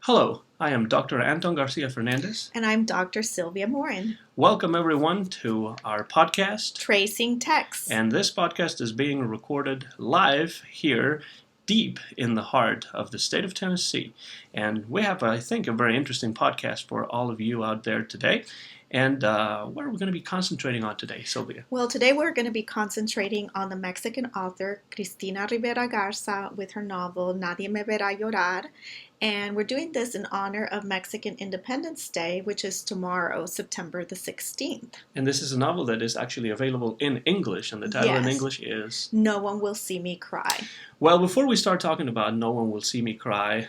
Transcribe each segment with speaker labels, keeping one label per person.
Speaker 1: Hello, I am Dr. Anton Garcia-Fernandez.
Speaker 2: And I'm Dr. Sylvia Morin.
Speaker 1: Welcome everyone to our podcast.
Speaker 2: Tracing Text.
Speaker 1: And this podcast is being recorded live here deep in the heart of the state of Tennessee. And we have, I think, a very interesting podcast for all of you out there today. And what are we going to be concentrating on today, Sylvia?
Speaker 2: Well, today we're going to be concentrating on the Mexican author Cristina Rivera Garza with her novel Nadie verá llorar. And we're doing this in honor of Mexican Independence Day, which is tomorrow, September the 16th.
Speaker 1: And this is a novel that is actually available in English, and the title in English is
Speaker 2: No One Will See Me Cry.
Speaker 1: Well, before we start talking about No One Will See Me Cry,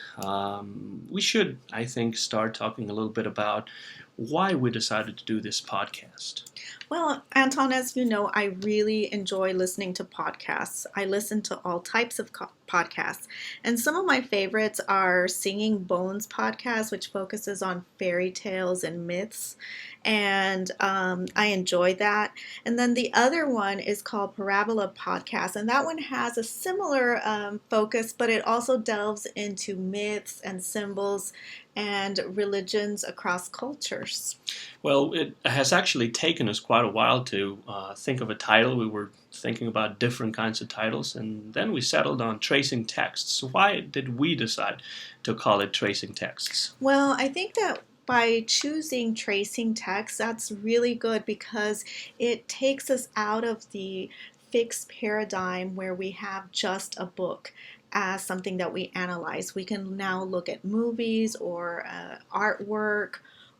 Speaker 1: we should, I think, start talking a little bit about why we decided to do this podcast.
Speaker 2: Well, Anton, as you know, I really enjoy listening to podcasts. I listen to all types of podcasts. And some of my favorites are Singing Bones podcast, which focuses on fairy tales and myths. And I enjoy that. And then the other one is called Parabola Podcast. And that one has a similar focus, but it also delves into myths and symbols and religions across cultures.
Speaker 1: Well, it has actually taken us quite a while to think of a title. We were thinking about different kinds of titles, and then we settled on Tracing Texts. Why did we decide to call it Tracing Texts?
Speaker 2: Well, I think that by choosing Tracing Text, that's really good because it takes us out of the fixed paradigm where we have just a book as something that we analyze. We can now look at movies or artwork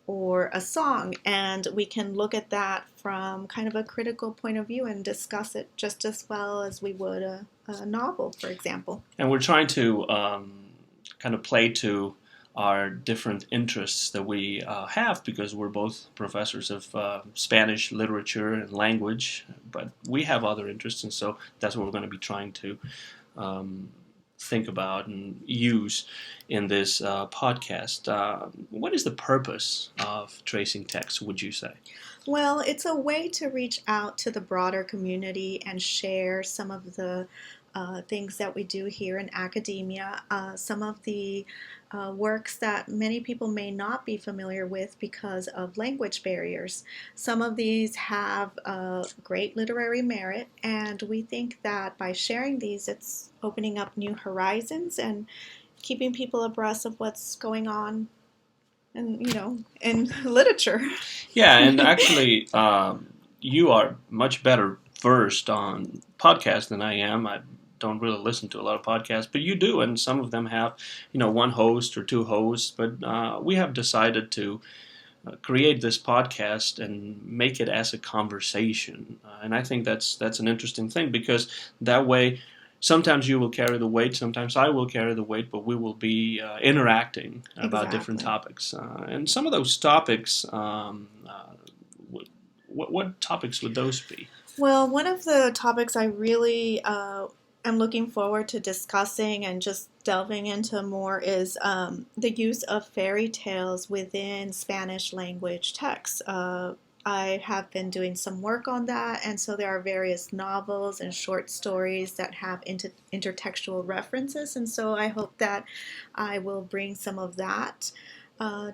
Speaker 2: or a song, and we can look at that from kind of a critical point of view and discuss it just as well as we would a novel, for example.
Speaker 1: And we're trying to kind of play to our different interests that we have, because we're both professors of Spanish literature and language, but we have other interests, and so that's what we're going to be trying to think about and use in this podcast. What is the purpose of Tracing Text, would you say?
Speaker 2: Well, it's a way to reach out to the broader community and share some of the things that we do here in academia, some of the works that many people may not be familiar with because of language barriers. Some of these have great literary merit, and we think that by sharing these, it's opening up new horizons and keeping people abreast of what's going on in literature.
Speaker 1: Yeah, and actually, you are much better versed on podcasts than I am. I don't really listen to a lot of podcasts, but you do, and some of them have, one host or two hosts. But we have decided to create this podcast and make it as a conversation, and I think that's an interesting thing, because that way, sometimes you will carry the weight, sometimes I will carry the weight, but we will be interacting about different topics. And some of those topics, what topics would those be?
Speaker 2: Well, one of the topics I really am looking forward to discussing and just delving into more is the use of fairy tales within Spanish language texts. I have been doing some work on that, and so there are various novels and short stories that have intertextual references, and so I hope that I will bring some of that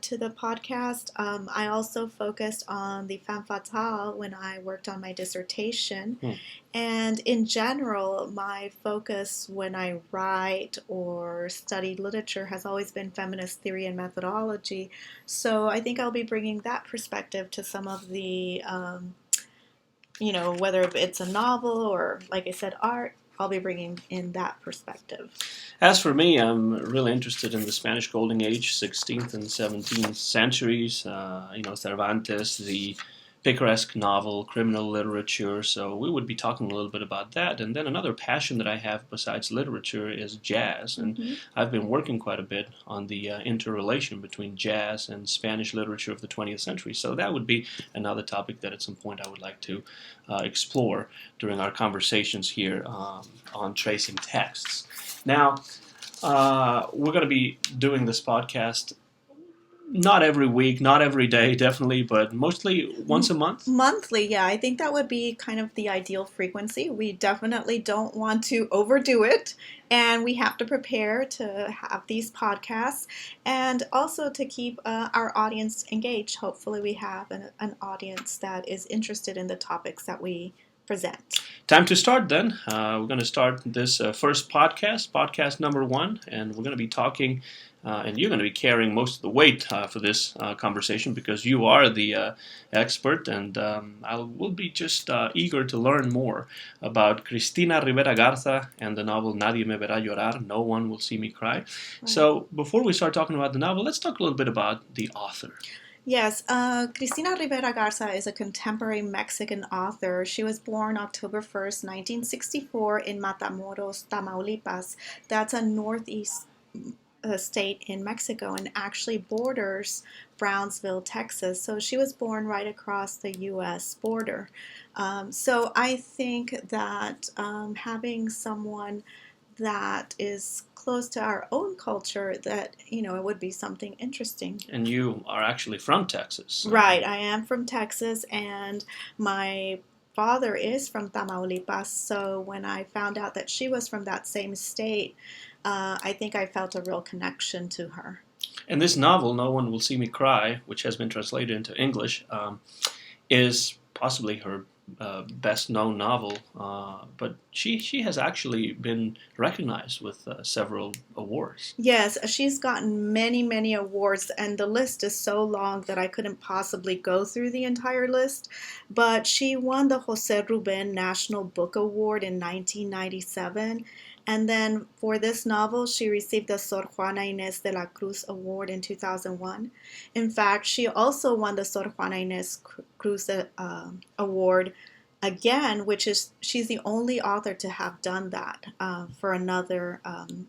Speaker 2: to the podcast. I also focused on the femme fatale when I worked on my dissertation. And in general, my focus when I write or study literature has always been feminist theory and methodology. So I think I'll be bringing that perspective to some of the, whether it's a novel or, like I said, art, I'll be bringing in that perspective.
Speaker 1: As for me, I'm really interested in the Spanish Golden Age, 16th and 17th centuries, Cervantes, the picaresque novel, criminal literature, so we would be talking a little bit about that. And then another passion that I have besides literature is jazz, and I've been working quite a bit on the interrelation between jazz and Spanish literature of the 20th century, so that would be another topic that at some point I would like to explore during our conversations here on Tracing Texts. Now, we're going to be doing this podcast Not every week, not every day, definitely, but mostly once a month.
Speaker 2: Monthly, yeah, I think that would be kind of the ideal frequency. We definitely don't want to overdo it, and we have to prepare to have these podcasts and also to keep our audience engaged. Hopefully, we have an audience that is interested in the topics that we present.
Speaker 1: Time to start then. We're going to start this first podcast number 1, and we're going to be talking, and you're going to be carrying most of the weight for this conversation because you are the expert, and I will be just eager to learn more about Cristina Rivera Garza and the novel Nadie verá llorar, No One Will See Me Cry. Right. So before we start talking about the novel, let's talk a little bit about the author.
Speaker 2: Yes, Cristina Rivera Garza is a contemporary Mexican author. She was born October 1st, 1964 in Matamoros, Tamaulipas. That's a northeast state in Mexico and actually borders Brownsville, Texas. So she was born right across the U.S. border. So I think that having someone that is close to our own culture, that it would be something interesting.
Speaker 1: And you are actually from Texas.
Speaker 2: Right, I am from Texas, and my father is from Tamaulipas. So when I found out that she was from that same state, I think I felt a real connection to her.
Speaker 1: And this novel, No One Will See Me Cry, which has been translated into English, is possibly her best-known novel, but she has actually been recognized with several awards.
Speaker 2: Yes, she's gotten many, many awards, and the list is so long that I couldn't possibly go through the entire list, but she won the José Rubén National Book Award in 1997, and then for this novel, she received the Sor Juana Inés de la Cruz Award in 2001. In fact, she also won the Sor Juana Inés Cruz Award again, which is she's the only author to have done that for another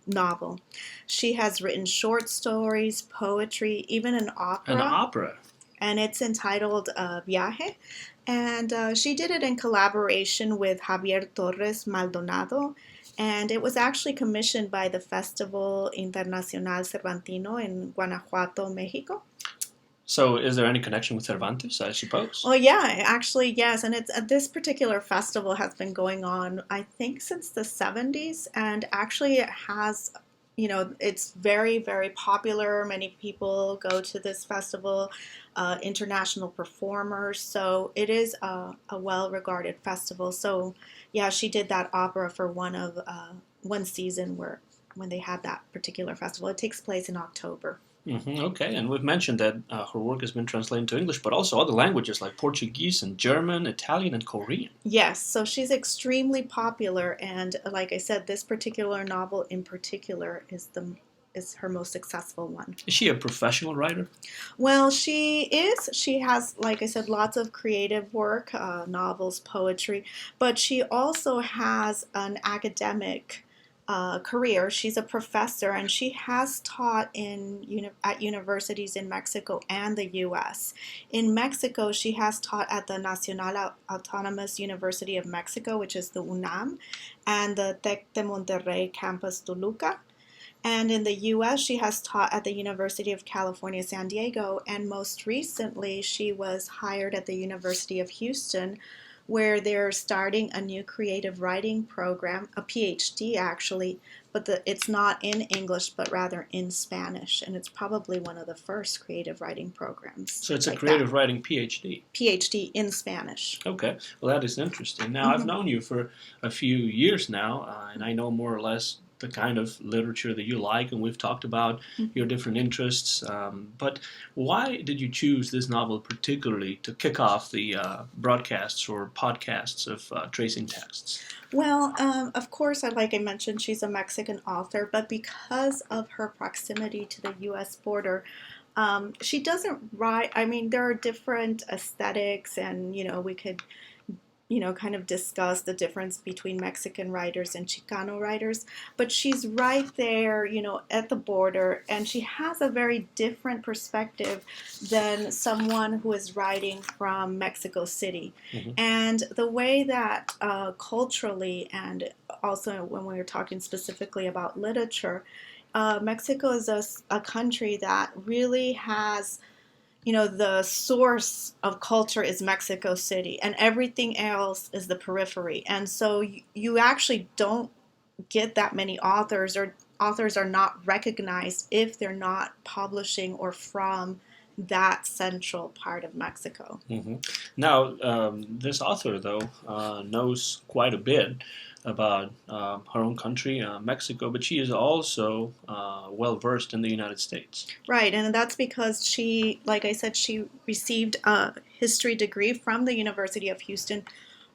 Speaker 2: novel. She has written short stories, poetry, even an opera.
Speaker 1: An opera.
Speaker 2: And it's entitled Viaje. And she did it in collaboration with Javier Torres Maldonado. And it was actually commissioned by the Festival Internacional Cervantino in Guanajuato, Mexico.
Speaker 1: So is there any connection with Cervantes, I suppose?
Speaker 2: Oh, yeah, actually, yes. And it's this particular festival has been going on, I think, since the 70s. And actually it has, it's very, very popular. Many people go to this festival, international performers. So it is a well-regarded festival. So, yeah, she did that opera for one season when they had that particular festival. It takes place in October.
Speaker 1: Mm-hmm, okay, and we've mentioned that her work has been translated to English, but also other languages like Portuguese and German, Italian, and Korean.
Speaker 2: Yes, so she's extremely popular, and like I said, this particular novel in particular is her most successful one.
Speaker 1: Is she a professional writer?
Speaker 2: Well, she is. She has, like I said, lots of creative work, novels, poetry, but she also has an academic career. She's a professor, and she has taught at universities in Mexico and the U.S. In Mexico, she has taught at the Nacional Autonomous University of Mexico, which is the UNAM, and the Tec de Monterrey campus Toluca. And in the U.S., she has taught at the University of California, San Diego, and most recently, she was hired at the University of Houston, where they're starting a new creative writing program, a PhD actually, but it's not in English, but rather in Spanish, and it's probably one of the first creative writing programs.
Speaker 1: So it's a creative writing PhD?
Speaker 2: PhD in Spanish.
Speaker 1: Okay, well that is interesting. Now, I've known you for a few years now, and I know more or less the kind of literature that you like, and we've talked about your different interests. But why did you choose this novel particularly to kick off the broadcasts or podcasts of Tracing Texts?
Speaker 2: Well, of course, like I mentioned, she's a Mexican author, but because of her proximity to the U.S. border, she doesn't write. I mean, there are different aesthetics, and we could kind of discuss the difference between Mexican writers and Chicano writers, but she's right there, at the border, and she has a very different perspective than someone who is writing from Mexico City. Mm-hmm. And the way that culturally, and also when we were talking specifically about literature, Mexico is a country that really has, the source of culture is Mexico City, and everything else is the periphery. And so you actually don't get that many authors, or authors are not recognized if they're not publishing or from that central part of Mexico.
Speaker 1: Mm-hmm. Now, this author, though, knows quite a bit about her own country, Mexico, but she is also well versed in the United States.
Speaker 2: Right, and that's because she, like I said, she received a history degree from the University of Houston,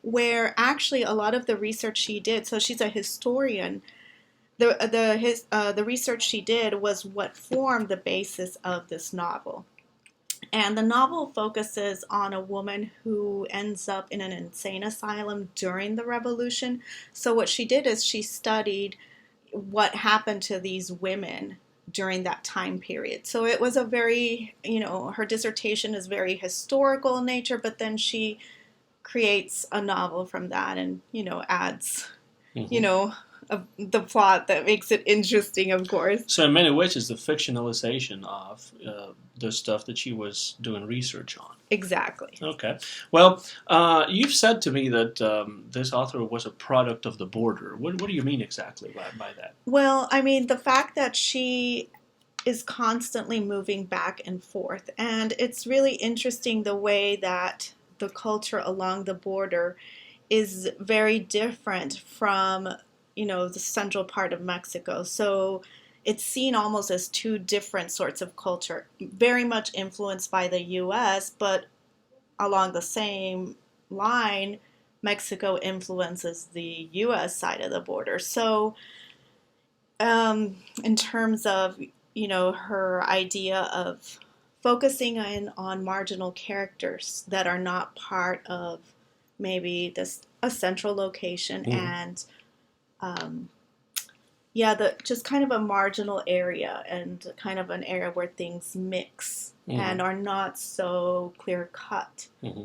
Speaker 2: where actually a lot of the research she did, so she's a historian. The research she did was what formed the basis of this novel. And the novel focuses on a woman who ends up in an insane asylum during the revolution. So what she did is she studied what happened to these women during that time period. So it was a very, her dissertation is very historical in nature, but then she creates a novel from that and, adds,
Speaker 1: Mm-hmm.
Speaker 2: the plot that makes it interesting, of course.
Speaker 1: So in many ways, it's the fictionalization of the stuff that she was doing research on.
Speaker 2: Exactly.
Speaker 1: Okay. Well, you've said to me that this author was a product of the border. What do you mean exactly by that?
Speaker 2: Well, I mean, the fact that she is constantly moving back and forth, and it's really interesting the way that the culture along the border is very different from, the central part of Mexico. So it's seen almost as two different sorts of culture, very much influenced by the US, but along the same line, Mexico influences the US side of the border. So, in terms of, her idea of focusing on marginal characters that are not part of maybe a central location,
Speaker 1: Mm-hmm.
Speaker 2: and the just kind of a marginal area, and kind of an area where things mix and are not so clear cut.
Speaker 1: Mm-hmm.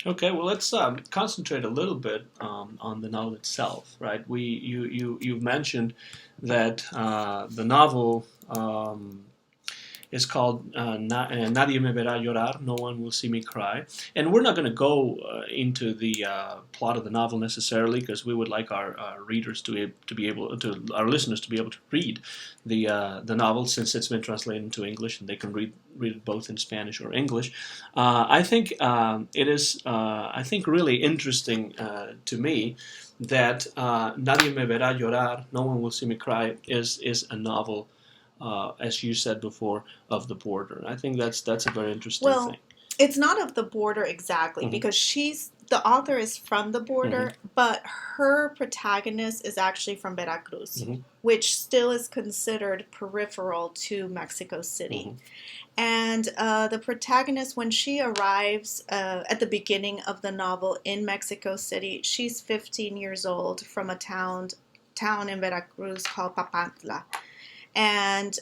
Speaker 1: Okay, well, let's concentrate a little bit on the novel itself, right? You've mentioned that the novel is called Nadie verá llorar, no one will see me cry. And we're not going to go into the plot of the novel necessarily, because we would like our readers our listeners to be able to read the novel, since it's been translated into English and they can read it both in Spanish or English. I think it is really interesting to me that Nadie me verá llorar, no one will see me cry is a novel, as you said before, of the border. I think that's a very interesting thing.
Speaker 2: It's not of the border exactly,
Speaker 1: Mm-hmm.
Speaker 2: because the author is from the border,
Speaker 1: Mm-hmm.
Speaker 2: but her protagonist is actually from Veracruz,
Speaker 1: Mm-hmm.
Speaker 2: which still is considered peripheral to Mexico City.
Speaker 1: Mm-hmm.
Speaker 2: And the protagonist, when she arrives at the beginning of the novel in Mexico City, she's 15 years old, from a town in Veracruz called Papantla. And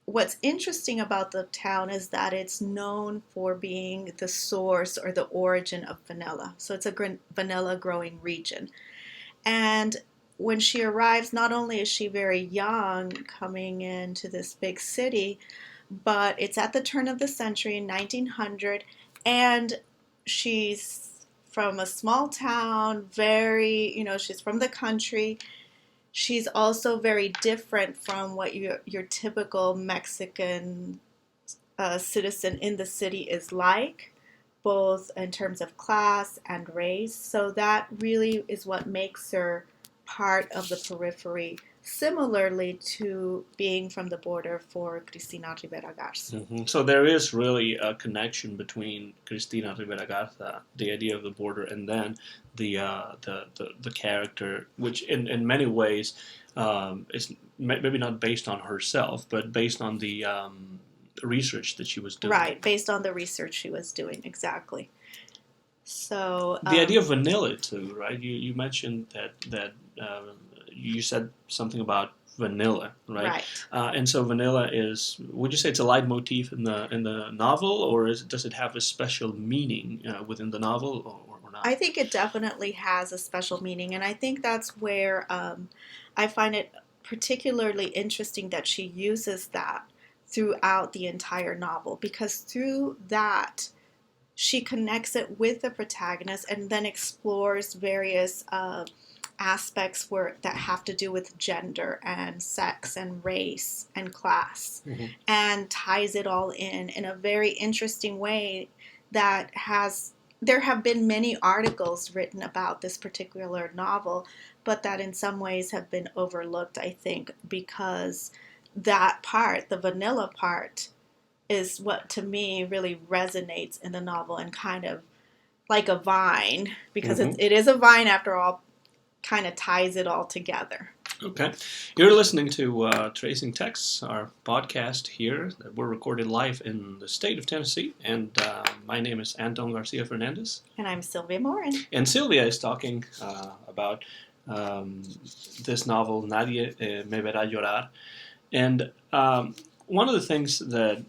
Speaker 2: what's interesting about the town is that it's known for being the source or the origin of vanilla. So it's a vanilla growing region. And when she arrives, not only is she very young coming into this big city, but it's at the turn of the century in 1900, and she's from a small town, she's from the country. She's also very different from what your typical Mexican citizen in the city is like, both in terms of class and race. So that really is what makes her part of the periphery, similarly to being from the border for Cristina Rivera Garza.
Speaker 1: Mm-hmm. So there is really a connection between Cristina Rivera Garza, the idea of the border, and then the character, which in many ways is maybe not based on herself, but based on the research that she was doing.
Speaker 2: Right, based on the research she was doing, exactly. So
Speaker 1: the idea of vanilla too, right? You mentioned that you said something about vanilla, right?
Speaker 2: Right.
Speaker 1: And so vanilla is, would you say it's a leitmotif in the novel, or does it have a special meaning within the novel, or not?
Speaker 2: I think it definitely has a special meaning, and I think that's where I find it particularly interesting that she uses that throughout the entire novel, because through that she connects it with the protagonist and then explores various aspects that have to do with gender and sex and race and class, and ties it all in a very interesting way that there have been many articles written about this particular novel, but that in some ways have been overlooked, I think, because that part, the vanilla part, is what to me really resonates in the novel, and kind of like a vine, because it is a vine after all, kind of ties it all together.
Speaker 1: Okay. You're listening to Tracing Texts, our podcast here that we're recorded live in the state of Tennessee. And my name is Anton Garcia-Fernandez.
Speaker 2: And I'm Sylvia Morin.
Speaker 1: And Sylvia is talking about this novel, Nadie, verá, llorar. And one of the things that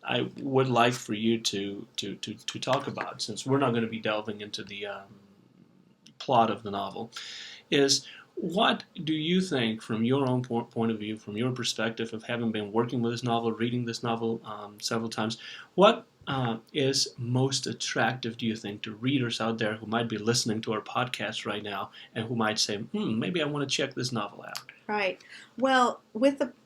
Speaker 1: I would like for you to talk about, since we're not going to be delving into the plot of the novel, is what do you think, from your own point of view, from your perspective of having been working with this novel, reading this novel several times, what is most attractive, do you think, to readers out there who might be listening to our podcast right now and who might say, maybe I want to check this novel out?
Speaker 2: Right. Well,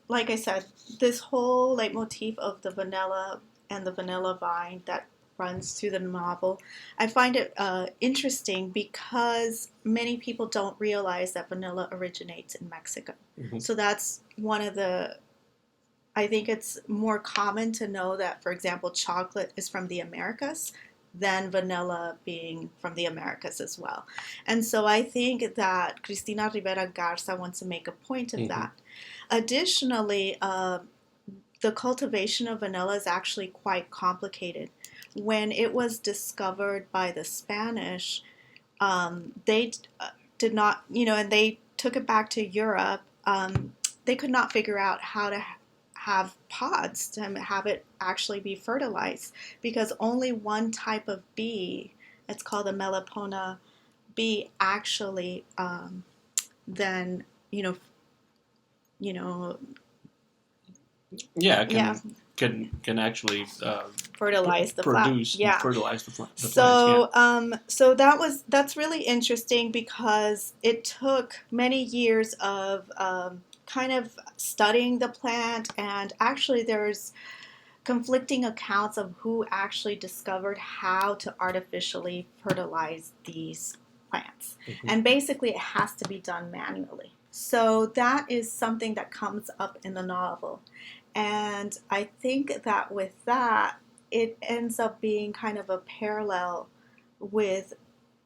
Speaker 2: like I said, this whole leitmotif of the vanilla and the vanilla vine that runs through the novel, I find it interesting because many people don't realize that vanilla originates in Mexico. So that's one of I think it's more common to know that, for example, chocolate is from the Americas than vanilla being from the Americas as well. And so I think that Cristina Rivera Garza wants to make a point of that. Additionally, the cultivation of vanilla is actually quite complicated. When it was discovered by the Spanish, they did not, and they took it back to Europe. They could not figure out how to have pods to have it actually be fertilized, because only one type of bee, it's called the Melipona bee, actually then,
Speaker 1: can actually
Speaker 2: fertilize the
Speaker 1: produce
Speaker 2: flower.
Speaker 1: and fertilize the plants.
Speaker 2: So that's really interesting, because it took many years of kind of studying the plant, and actually there's conflicting accounts of who actually discovered how to artificially fertilize these plants. And basically it has to be done manually. So that is something that comes up in the novel. And I think that with that, it ends up being kind of a parallel with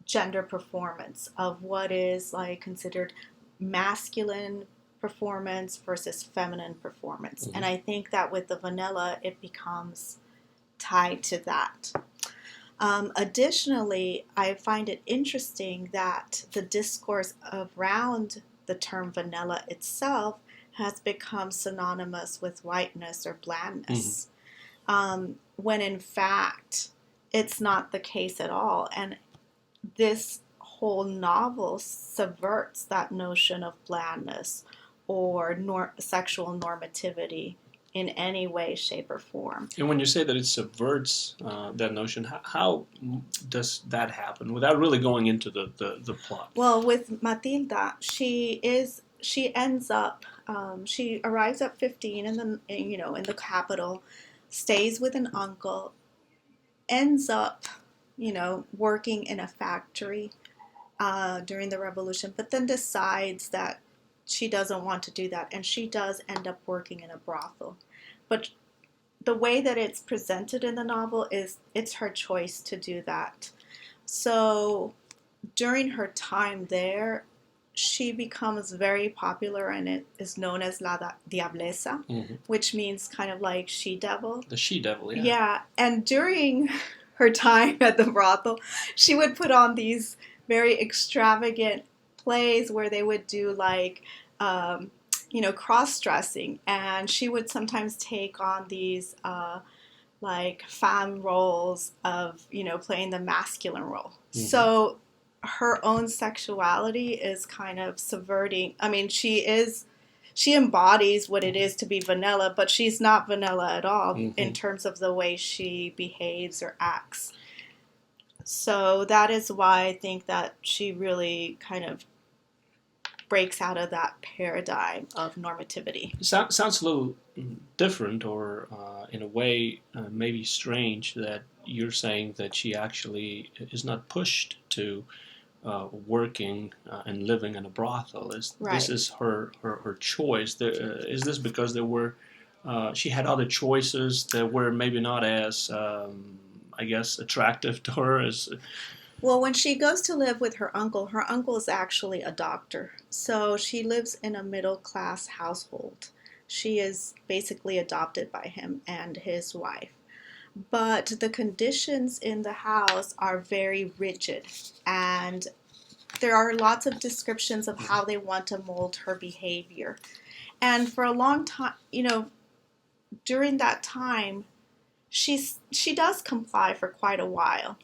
Speaker 2: gender performance of what is considered masculine performance versus feminine performance. And I think that with the vanilla, it becomes tied to that. Additionally, I find it interesting that the discourse around the term vanilla itself has become synonymous with whiteness or blandness, when in fact it's not the case at all. And this whole novel subverts that notion of blandness or sexual normativity in any way, shape, or form.
Speaker 1: And when you say that it subverts that notion, how does that happen without really going into the plot?
Speaker 2: Well, with Matilda, she ends up, she arrives at 15 in the capital, stays with an uncle, ends up, working in a factory during the revolution, but then decides that she doesn't want to do that, and she does end up working in a brothel. But the way that it's presented in the novel is it's her choice to do that. So during her time there, she becomes very popular, and it is known as La Diablesa, which means kind of like she-devil.
Speaker 1: The she-devil, yeah.
Speaker 2: Yeah, and during her time at the brothel, she would put on these very extravagant plays where they would do cross-dressing, and she would sometimes take on these femme roles of, playing the masculine role. So her own sexuality is kind of subverting. I mean, she is she embodies what it is to be vanilla, but she's not vanilla at all in
Speaker 1: Mm-hmm.
Speaker 2: terms of the way she behaves or acts. So that is why I think that she really kind of breaks out of that paradigm of normativity.
Speaker 1: Sounds a little different, or in a way, maybe strange that you're saying that she actually is not pushed to working and living in a brothel. This
Speaker 2: Right.
Speaker 1: is her choice? Is this because there were she had other choices that were maybe not as I guess attractive to her as
Speaker 2: Well, when she goes to live with her uncle is actually a doctor. So she lives in a middle class household. She is basically adopted by him and his wife. But the conditions in the house are very rigid, and there are lots of descriptions of how they want to mold her behavior. And for a long time, during that time, she does comply for quite a while.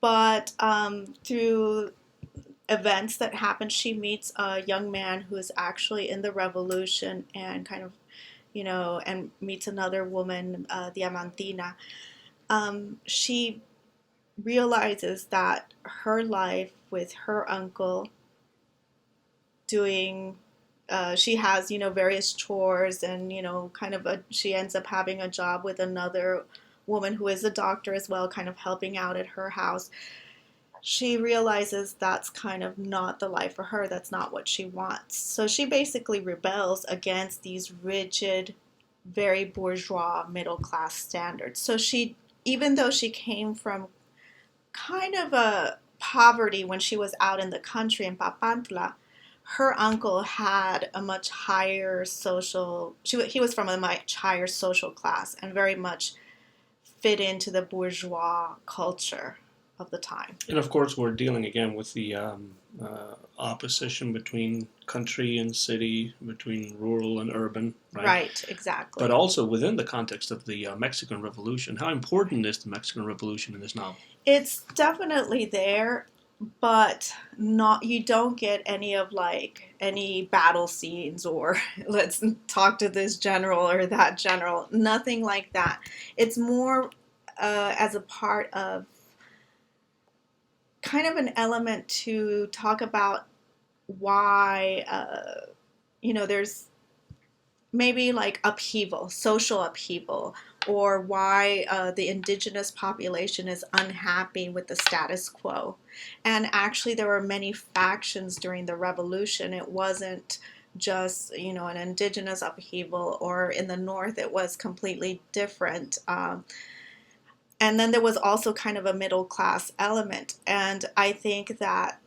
Speaker 2: But through events that happen, she meets a young man who is actually in the revolution and kind of, and meets another woman, Diamantina. She realizes that her life with her uncle doing she has various chores and kind of she ends up having a job with another woman who is a doctor as well, kind of helping out at her house. She realizes that's kind of not the life for her. That's not what she wants. So she basically rebels against these rigid, very bourgeois middle class standards. So even though she came from kind of a poverty when she was out in the country in Papantla, her uncle had a much higher he was from a much higher social class and very much fit into the bourgeois culture of the time.
Speaker 1: and of course we're dealing again with the opposition between country and city, between rural and urban, right?
Speaker 2: Right, exactly.
Speaker 1: But also within the context of the Mexican Revolution. How important is the Mexican Revolution in this novel?
Speaker 2: It's definitely there, but not you don't get any battle scenes or let's talk to this general or that general. Nothing like that. It's more as a part of kind of an element to talk about why there's maybe like upheaval, social upheaval, or why the indigenous population is unhappy with the status quo. And actually, there were many factions during the revolution. It wasn't just an indigenous upheaval, or in the north, it was completely different. And then there was also kind of a middle class element, and I think that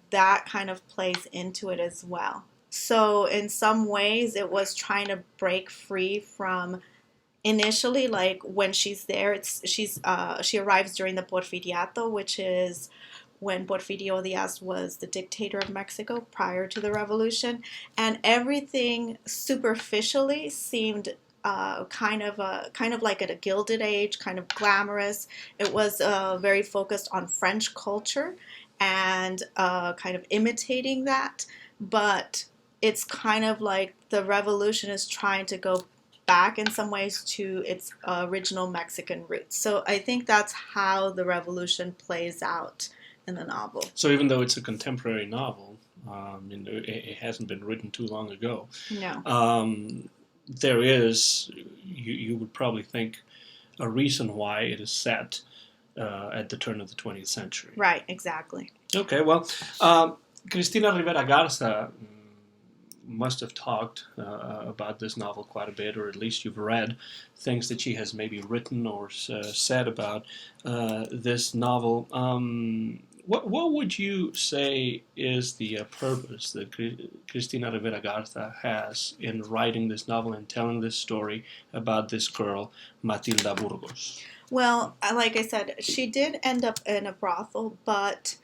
Speaker 2: kind of plays into it as well. So in some ways, it was trying to break free from initially, like when she's there, she arrives during the Porfiriato, which is when Porfirio Diaz was the dictator of Mexico prior to the revolution, and everything superficially seemed kind of like at a gilded age, kind of glamorous. It was very focused on French culture and kind of imitating that, but it's kind of like the revolution is trying to go back in some ways to its original Mexican roots. So I think that's how the revolution plays out in the novel.
Speaker 1: So even though it's a contemporary novel, it hasn't been written too long ago.
Speaker 2: No.
Speaker 1: There is, you would probably think, a reason why it is set at the turn of the 20th century.
Speaker 2: Right, exactly.
Speaker 1: Okay, well, Cristina Rivera Garza must have talked about this novel quite a bit, or at least you've read things that she has maybe written or said about this novel. What would you say is the purpose that Cristina Rivera Garza has in writing this novel and telling this story about this girl, Matilda Burgos?
Speaker 2: Well, like I said, she did end up in a brothel, but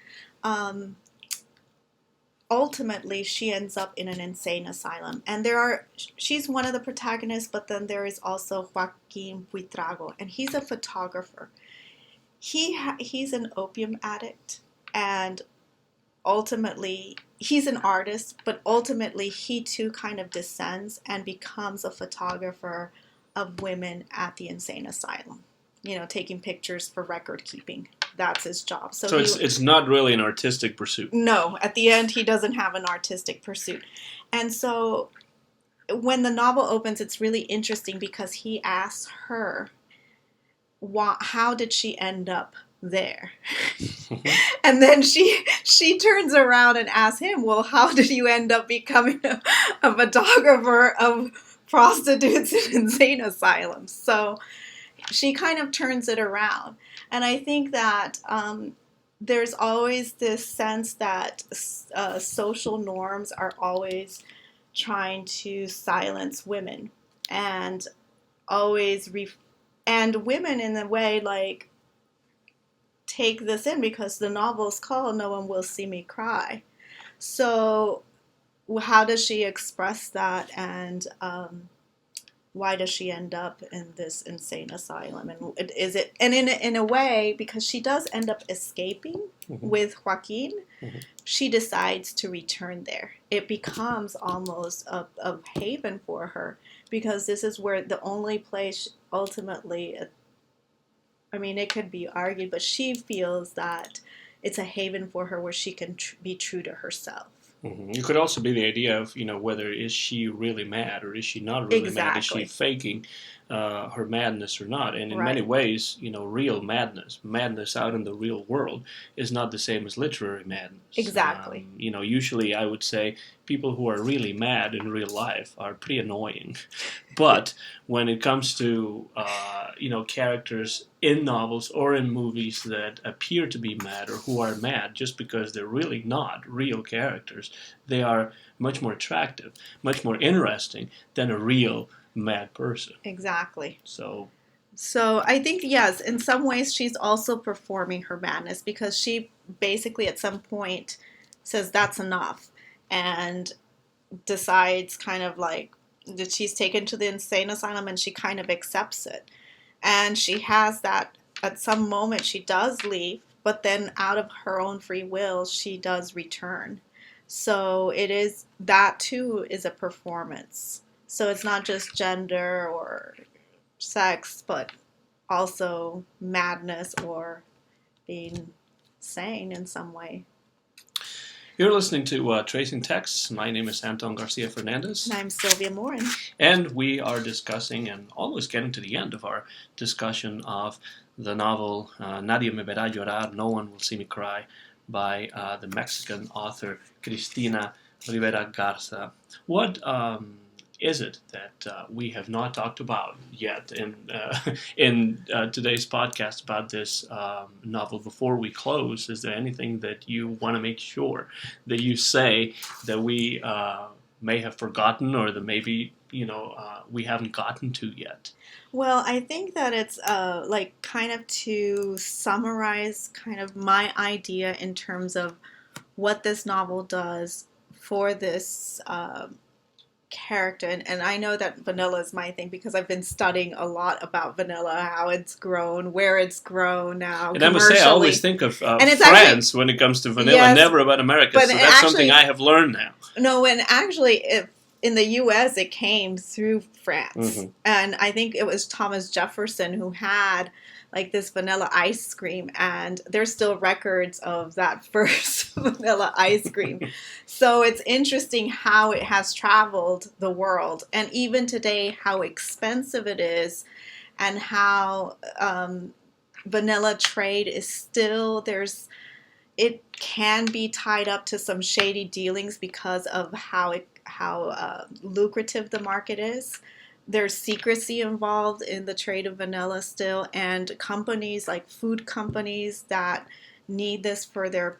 Speaker 2: ultimately she ends up in an insane asylum. And she's one of the protagonists, but then there is also Joaquin Buitrago, and he's a photographer. He's an opium addict, and ultimately he's an artist, but ultimately he too kind of descends and becomes a photographer of women at the insane asylum. Taking pictures for record keeping. That's his job.
Speaker 1: So it's not really an artistic pursuit.
Speaker 2: No, at the end he doesn't have an artistic pursuit. And so when the novel opens, it's really interesting because he asks her, how did she end up there? And then she turns around and asks him, well, how did you end up becoming a photographer of prostitutes in insane asylums? So she kind of turns it around. And I think that there's always this sense that social norms are always trying to silence women, and always and women in a way like take this in because the novel's called No One Will See Me Cry. So how does she express that, and why does she end up in this insane asylum? And is it, and in a way, because she does end up escaping with Joaquin, she decides to return there. It becomes almost a haven for her, because this is where the only place ultimately, I mean, it could be argued, but she feels that it's a haven for her where she can be true to herself.
Speaker 1: It could also be the idea of, whether is she really mad or is she not really mad? Is she faking her madness or not? And in many ways, real madness out in the real world is not the same as literary madness.
Speaker 2: Exactly.
Speaker 1: Usually I would say people who are really mad in real life are pretty annoying. But when it comes to, characters in novels or in movies that appear to be mad or who are mad just because they're really not real characters, they are much more attractive, much more interesting than a real mad person.
Speaker 2: Exactly.
Speaker 1: So
Speaker 2: I think, yes, in some ways she's also performing her madness, because she basically at some point says that's enough and decides kind of like that she's taken to the insane asylum, and she kind of accepts it. And she has that, at some moment she does leave, but then out of her own free will she does return. So it is, that too is a performance. So it's not just gender or sex, but also madness or being sane in some way.
Speaker 1: You're listening to Tracing Texts. My name is Anton Garcia-Fernandez.
Speaker 2: And I'm Sylvia Morin.
Speaker 1: And we are discussing and almost getting to the end of our discussion of the novel Nadie, verá, llorar, No One Will See Me Cry by the Mexican author Cristina Rivera Garza. What is it that we have not talked about yet in today's podcast about this novel? Before we close, is there anything that you want to make sure that you say that we may have forgotten, or that maybe we haven't gotten to yet?
Speaker 2: Well, I think that it's like kind of to summarize kind of my idea in terms of what this novel does for this character. And I know that vanilla is my thing because I've been studying a lot about vanilla, how it's grown, where it's grown now.
Speaker 1: And I must say, I always think of France actually, when it comes to vanilla, yes, never about America. So that's actually something I have learned now.
Speaker 2: No, and actually, in the U.S., it came through France. And I think it was Thomas Jefferson who had like this vanilla ice cream, and there's still records of that first vanilla ice cream. So it's interesting how it has traveled the world, and even today how expensive it is, and how vanilla trade is still, it can be tied up to some shady dealings because of how lucrative the market is. There's secrecy involved in the trade of vanilla still, and companies like food companies that need this for their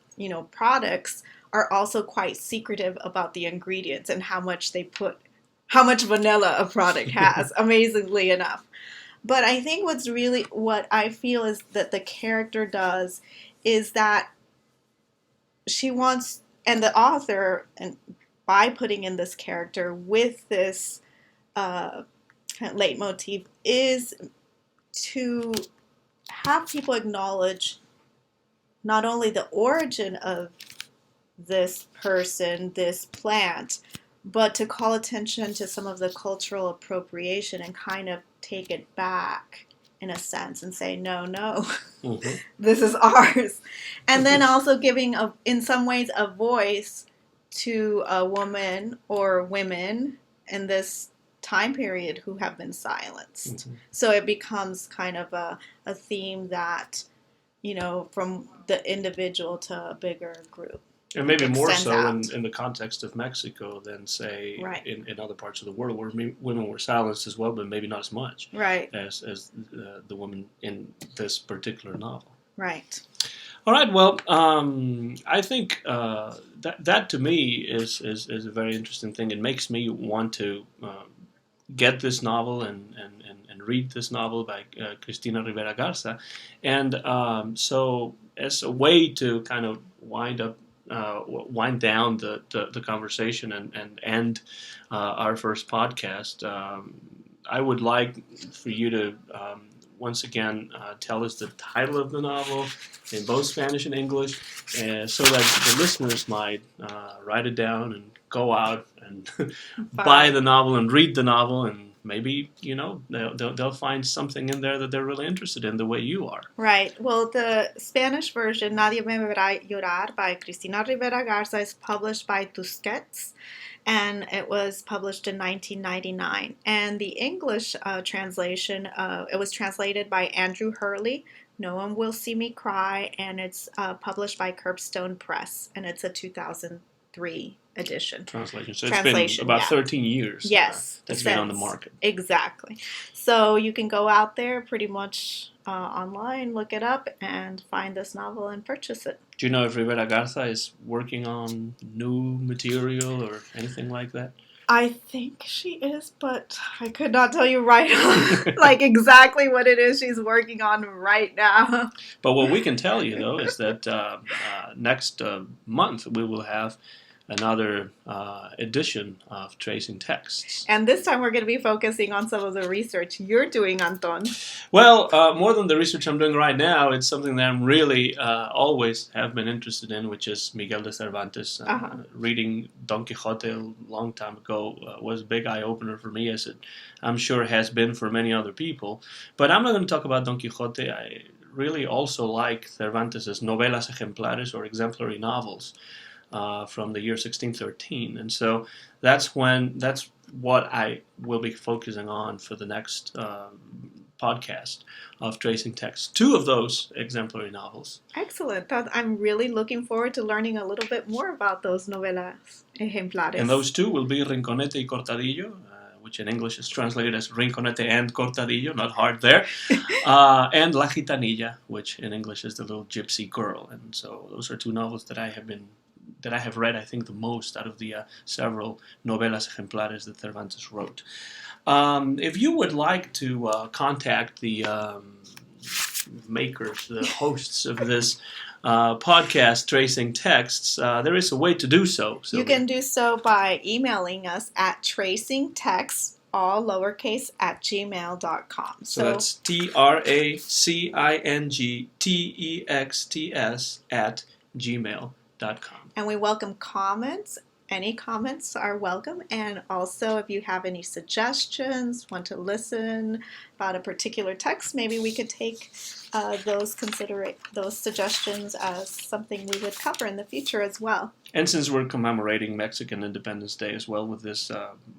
Speaker 2: products are also quite secretive about the ingredients and how much vanilla a product has, amazingly enough. But I think what I feel is that the character does is that she wants, and the author, and by putting in this character with this kind of leitmotif, is to have people acknowledge not only the origin of this person, this plant, but to call attention to some of the cultural appropriation and kind of take it back in a sense and say, no,
Speaker 1: Mm-hmm.
Speaker 2: this is ours. And then also giving, in some ways, a voice to a woman or women in this time period who have been silenced.
Speaker 1: Mm-hmm.
Speaker 2: So it becomes kind of a theme that, from the individual to a bigger group.
Speaker 1: And maybe more so
Speaker 2: out.
Speaker 1: in the context of Mexico than, say,
Speaker 2: right.
Speaker 1: in other parts of the world where women were silenced as well, but maybe not as much
Speaker 2: right.
Speaker 1: as the woman in this particular novel.
Speaker 2: Right.
Speaker 1: All right. Well, I think that to me is a very interesting thing. It makes me want to get this novel and read this novel by Cristina Rivera Garza. And so as a way to kind of wind down the conversation and end our first podcast, I would like for you to once again tell us the title of the novel in both Spanish and English, so that the listeners might write it down and go out and buy the novel and read the novel, and maybe they'll find something in there that they're really interested in, the way you are.
Speaker 2: Right. Well, the Spanish version, Nadie, verá, llorar, by Cristina Rivera Garza, is published by Tusquets, and it was published in 1999. And the English translation, it was translated by Andrew Hurley, No One Will See Me Cry, and it's published by Curbstone Press, and it's a 2003 edition.
Speaker 1: Translation. So it's been about 13 years.
Speaker 2: Yes.
Speaker 1: That's been on the market.
Speaker 2: Exactly. So you can go out there pretty much online, look it up, and find this novel and purchase it.
Speaker 1: Do you know if Rivera Garza is working on new material or anything like that?
Speaker 2: I think she is, but I could not tell you right on, like exactly what it is she's working on right now.
Speaker 1: But what we can tell you, though, is that next month we will have another edition of Tracing Texts.
Speaker 2: And this time we're going to be focusing on some of the research you're doing, Anton.
Speaker 1: Well, more than the research I'm doing right now, it's something that I'm really always have been interested in, which is Miguel de Cervantes. Reading Don Quixote a long time ago was a big eye-opener for me, as it I'm sure has been for many other people. But I'm not going to talk about Don Quixote. I really also like Cervantes' novelas ejemplares, or exemplary novels, from the year 1613, and so that's what I will be focusing on for the next podcast of Tracing Texts. 2 of those exemplary novels.
Speaker 2: Excellent. I'm really looking forward to learning a little bit more about those novelas ejemplares.
Speaker 1: And those 2 will be Rinconete y Cortadillo, which in English is translated as Rinconete and Cortadillo, not hard there, and La Gitanilla, which in English is the little gypsy girl. And so those are 2 novels that I have read, I think, the most out of the several novelas ejemplares that Cervantes wrote. If you would like to contact the makers, the hosts of this podcast, Tracing Texts, there is a way to do so.
Speaker 2: You can do so by emailing us at tracingtexts, all lowercase, at gmail.com.
Speaker 1: So that's TRACINGTEXTS at gmail.com.
Speaker 2: And we welcome comments. Any comments are welcome. And also, if you have any suggestions, want to listen about a particular text, maybe we could take those suggestions as something we would cover in the future as well.
Speaker 1: And since we're commemorating Mexican Independence Day as well with this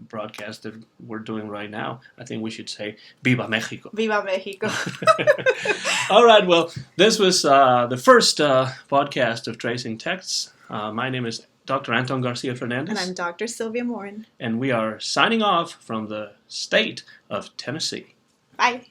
Speaker 1: broadcast that we're doing right now, I think we should say Viva Mexico.
Speaker 2: Viva Mexico.
Speaker 1: All right, well, this was the first podcast of Tracing Texts. My name is Dr. Anton Garcia-Fernandez.
Speaker 2: And I'm Dr. Sylvia Morin.
Speaker 1: And we are signing off from the state of Tennessee.
Speaker 2: Bye.